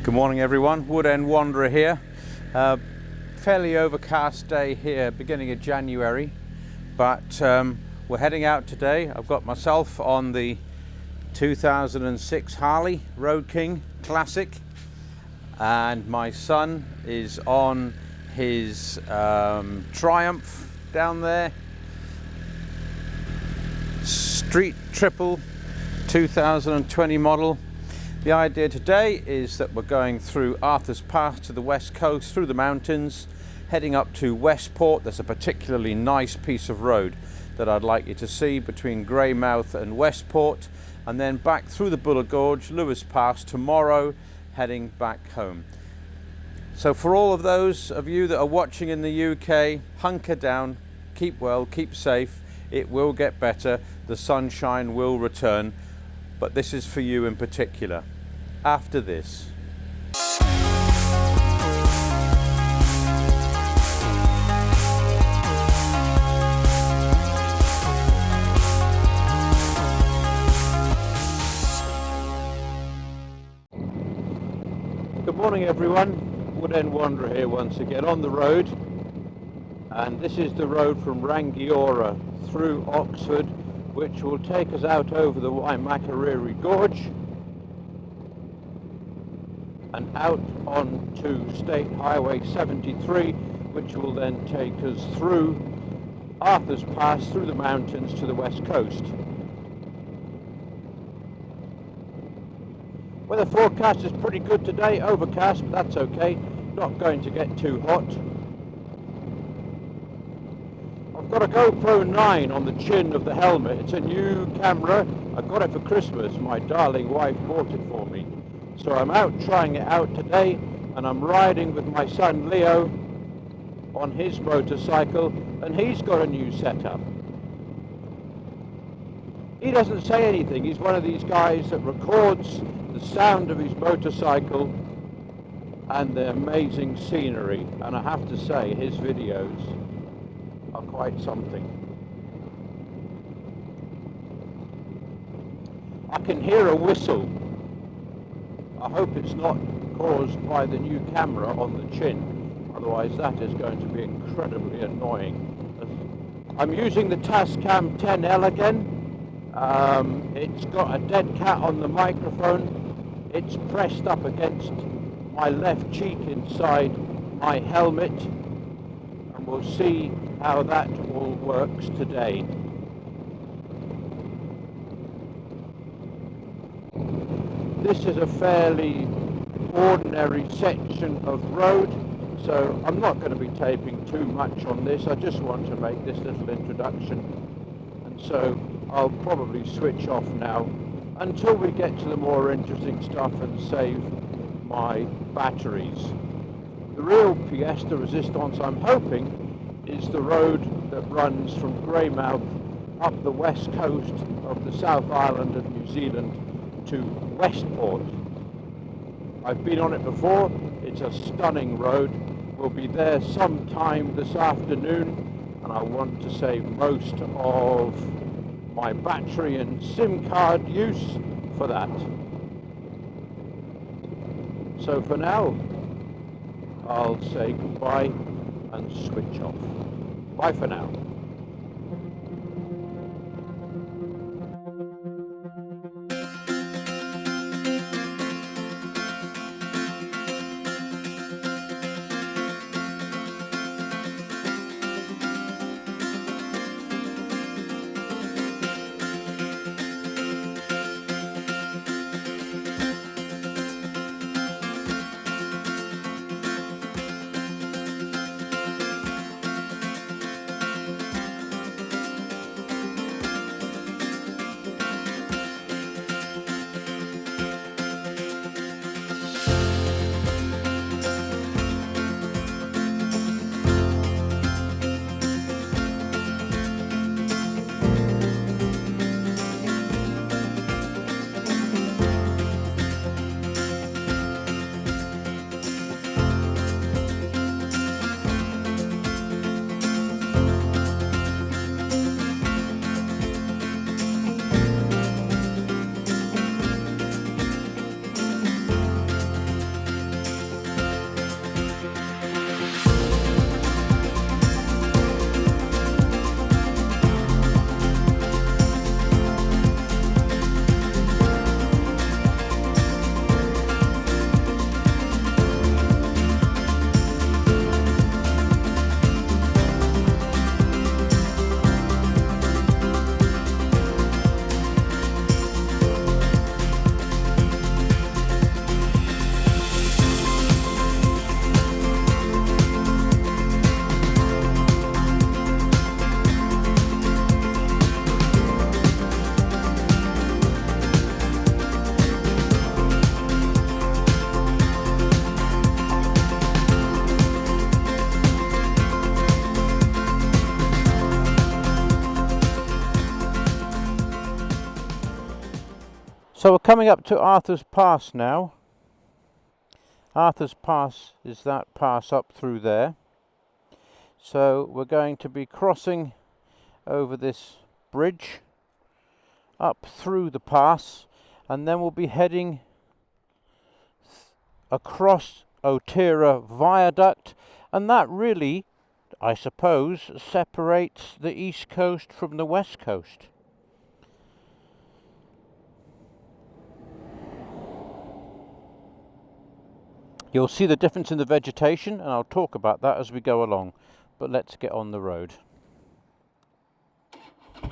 Good morning everyone, Wood End Wanderer here. Fairly overcast day here, beginning of January, but we're heading out today. I've got myself on the 2006 Harley Road King Classic, and my son is on his Triumph down there, Street Triple 2020 model. The idea today is that we're going through Arthur's Pass to the west coast, through the mountains, heading up to Westport. There's a particularly nice piece of road that I'd like you to see between Greymouth and Westport, and then back through the Buller Gorge, Lewis Pass tomorrow, heading back home. So for all of those of you that are watching in the UK, hunker down, keep well, keep safe. It will get better, the sunshine will return, but this is for you in particular. After this. Good morning everyone, Wood End Wanderer here once again on the road, and this is the road from Rangiora through Oxford, which will take us out over the Waimakariri Gorge and out onto State Highway 73, which will then take us through Arthur's Pass, through the mountains to the west coast. Weather forecast is pretty good today, overcast, but that's okay, not going to get too hot. I've got a GoPro 9 on the chin of the helmet. It's a new camera. I got it for Christmas. My darling wife bought it for me. So I'm out trying it out today, and I'm riding with my son Leo on his motorcycle, and he's got a new setup. He doesn't say anything. He's one of these guys that records the sound of his motorcycle and the amazing scenery, and I have to say his videos are quite something. I can hear a whistle. I hope it's not caused by the new camera on the chin, otherwise that is going to be incredibly annoying. I'm using the Tascam 10L again. It's got a dead cat on the microphone. It's pressed up against my left cheek inside my helmet, and we'll see how that all works today. This is a fairly ordinary section of road, so I'm not going to be taping too much on this. I just want to make this little introduction, and so I'll probably switch off now until we get to the more interesting stuff and save my batteries. The real pièce de résistance, I'm hoping, is the road that runs from Greymouth up the west coast of the South Island of New Zealand to Westport. I've been on it before. It's a stunning road. We'll be there sometime this afternoon, and I want to save most of my battery and SIM card use for that. So for now, I'll say goodbye and switch off. Bye for now. So we're coming up to Arthur's Pass now. Arthur's Pass is that pass up through there. So we're going to be crossing over this bridge up through the pass, and then we'll be heading across Otira Viaduct, and that really, I suppose, separates the east coast from the west coast. You'll see the difference in the vegetation, and I'll talk about that as we go along. But let's get on the road. I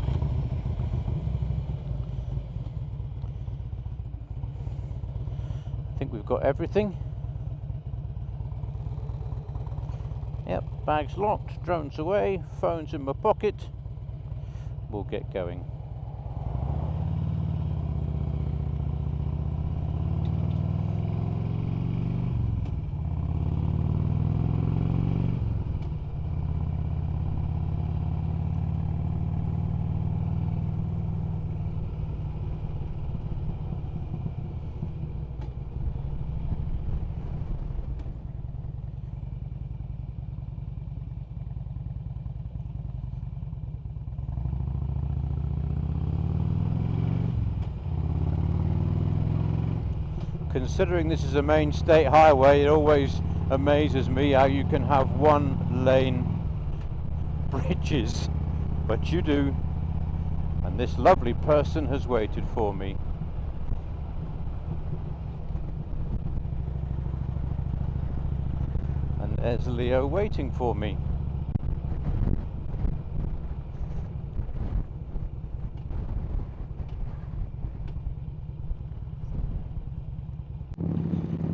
think we've got everything. Yep, bags locked, drones away, phone's in my pocket. We'll get going. Considering this is a main state highway, it always amazes me how you can have one lane bridges, but you do. And this lovely person has waited for me. And there's Leo waiting for me.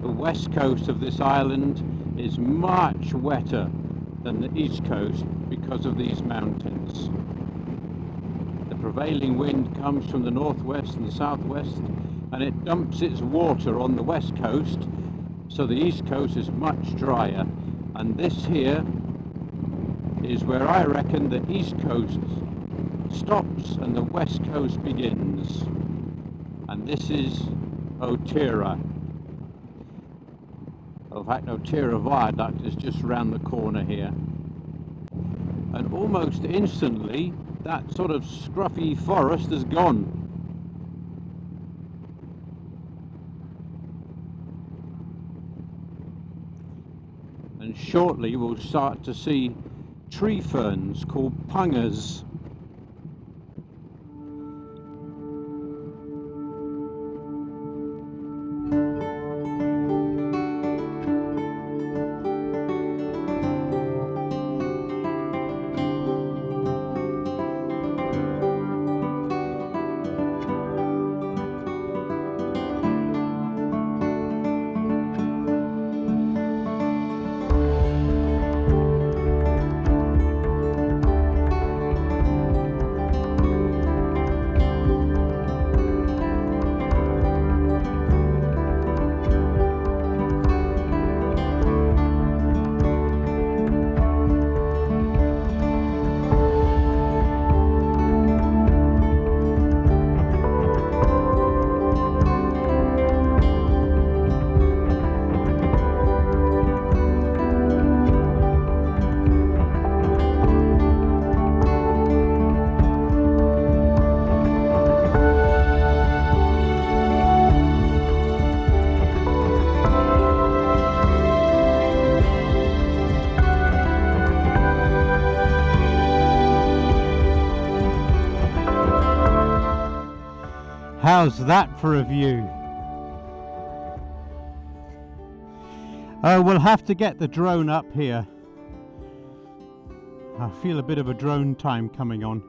The west coast of this island is much wetter than the east coast because of these mountains. The prevailing wind comes from the northwest and southwest, and it dumps its water on the west coast, so the east coast is much drier. And this here is where I reckon the east coast stops and the west coast begins. And this is Otira. In fact, Otira Viaduct is just round the corner here. And almost instantly, that sort of scruffy forest is gone. And shortly we'll start to see tree ferns called pungas. How's that for a view? Oh, we'll have to get the drone up here. I feel a bit of a drone time coming on.